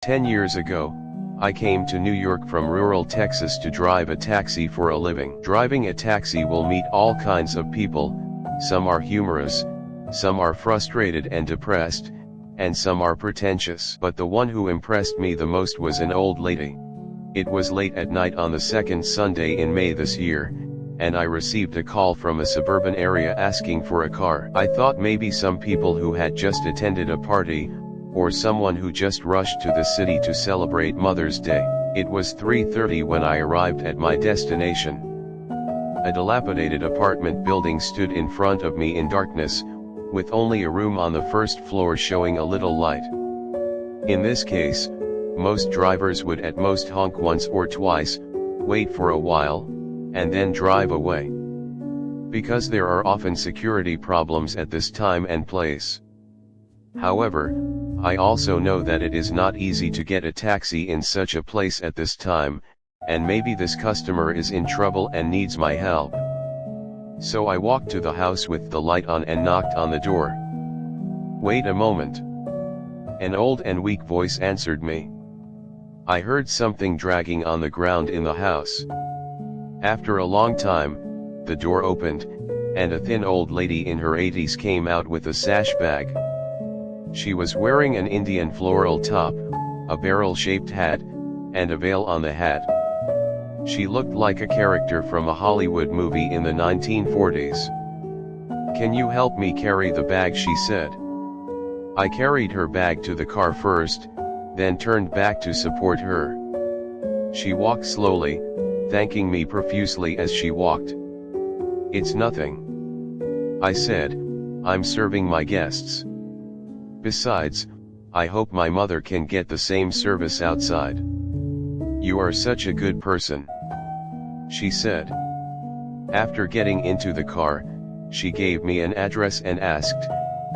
10 years ago, I came to New York from rural Texas to drive a taxi for a living. Driving a taxi will meet all kinds of people, some are humorous, some are frustrated and depressed, and some are pretentious. But the one who impressed me the most was an old lady. It was late at night on the second Sunday in May this year, and I received a call from a suburban area asking for a car. I thought maybe some people who had just attended a party, or someone who just rushed to the city to celebrate Mother's Day. It was 3:30 when I arrived at my destination. A dilapidated apartment building stood in front of me in darkness, with only a room on the first floor showing a little light. In this case, most drivers would at most honk once or twice, wait for a while, and then drive away. Because there are often security problems at this time and place. However, I also know that it is not easy to get a taxi in such a place at this time, and maybe this customer is in trouble and needs my help. So I walked to the house with the light on and knocked on the door. "Wait a moment." An old and weak voice answered me. I heard something dragging on the ground in the house. After a long time, the door opened, and a thin old lady in her 80s came out with a sash bag. She was wearing an Indian floral top, a barrel-shaped hat, and a veil on the hat. She looked like a character from a Hollywood movie in the 1940s. "Can you help me carry the bag?" she said. I carried her bag to the car first, then turned back to support her. She walked slowly, thanking me profusely as she walked. "It's nothing," I said, "I'm serving my guests. Besides, I hope my mother can get the same service outside." "You are such a good person," she said. After getting into the car, she gave me an address and asked,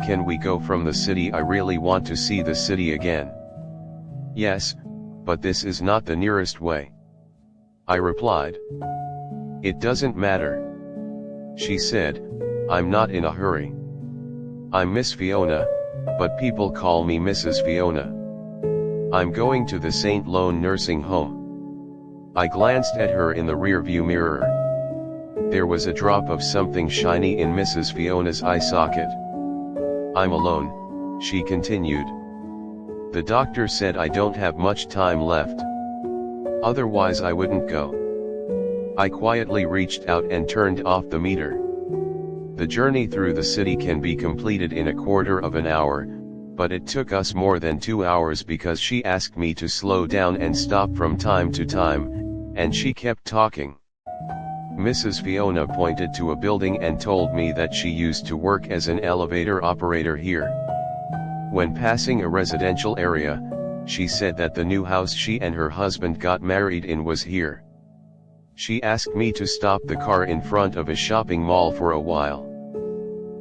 "Can we go from the city? I really want to see the city again." "Yes, but this is not the nearest way," I replied. "It doesn't matter," she said, "I'm not in a hurry. I'm Miss Fiona, but people call me Mrs. Fiona. I'm going to the St. Lone nursing home." I glanced at her in the rearview mirror. There was a drop of something shiny in Mrs. Fiona's eye socket. "I'm alone," she continued. "The doctor said I don't have much time left. Otherwise I wouldn't go." I quietly reached out and turned off the meter. The journey through the city can be completed in a quarter of an hour, but it took us more than 2 hours because she asked me to slow down and stop from time to time, and she kept talking. Mrs. Fiona pointed to a building and told me that she used to work as an elevator operator here. When passing a residential area, she said that the new house she and her husband got married in was here. She asked me to stop the car in front of a shopping mall for a while.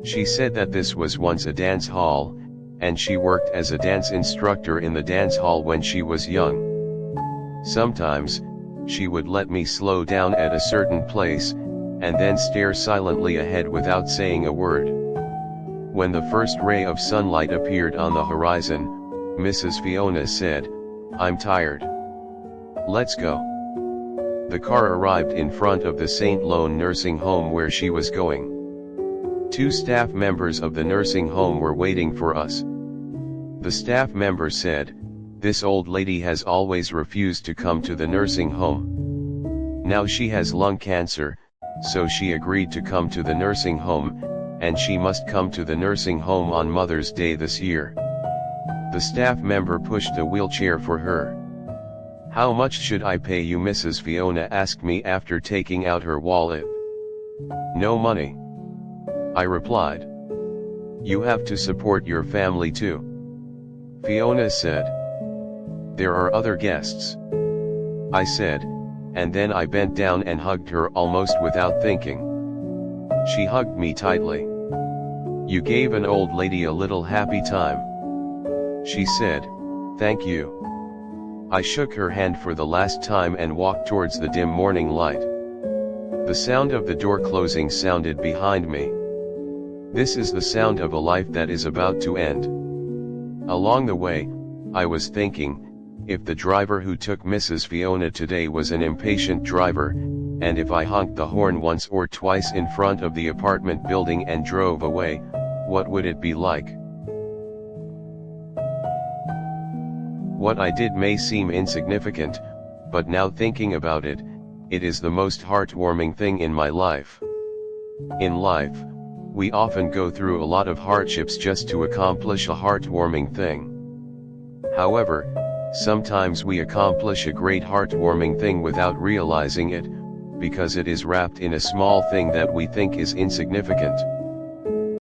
She said that this was once a dance hall, and she worked as a dance instructor in the dance hall when she was young. Sometimes, she would let me slow down at a certain place, and then stare silently ahead without saying a word. When the first ray of sunlight appeared on the horizon, Mrs. Fiona said, "I'm tired. Let's go." The car arrived in front of the St. Lone nursing home where she was going. 2 staff members of the nursing home were waiting for us. The staff member said, "This old lady has always refused to come to the nursing home. Now she has lung cancer, so she agreed to come to the nursing home, and she must come to the nursing home on Mother's Day this year." The staff member pushed a wheelchair for her. "How much should I pay you?" Mrs. Fiona asked me after taking out her wallet. "No money," I replied. "You have to support your family too," Fiona said. "There are other guests," I said, and then I bent down and hugged her almost without thinking. She hugged me tightly. "You gave an old lady a little happy time," she said. "Thank you." I shook her hand for the last time and walked towards the dim morning light. The sound of the door closing sounded behind me. This is the sound of a life that is about to end. Along the way, I was thinking, If the driver who took Mrs. Fiona today was an impatient driver, and if I honked the horn once or twice in front of the apartment building and drove away, what would it be like? What I did may seem insignificant, but now thinking about it, it is the most heartwarming thing in my life. In life, we often go through a lot of hardships just to accomplish a heartwarming thing. However, sometimes we accomplish a great heartwarming thing without realizing it, because it is wrapped in a small thing that we think is insignificant.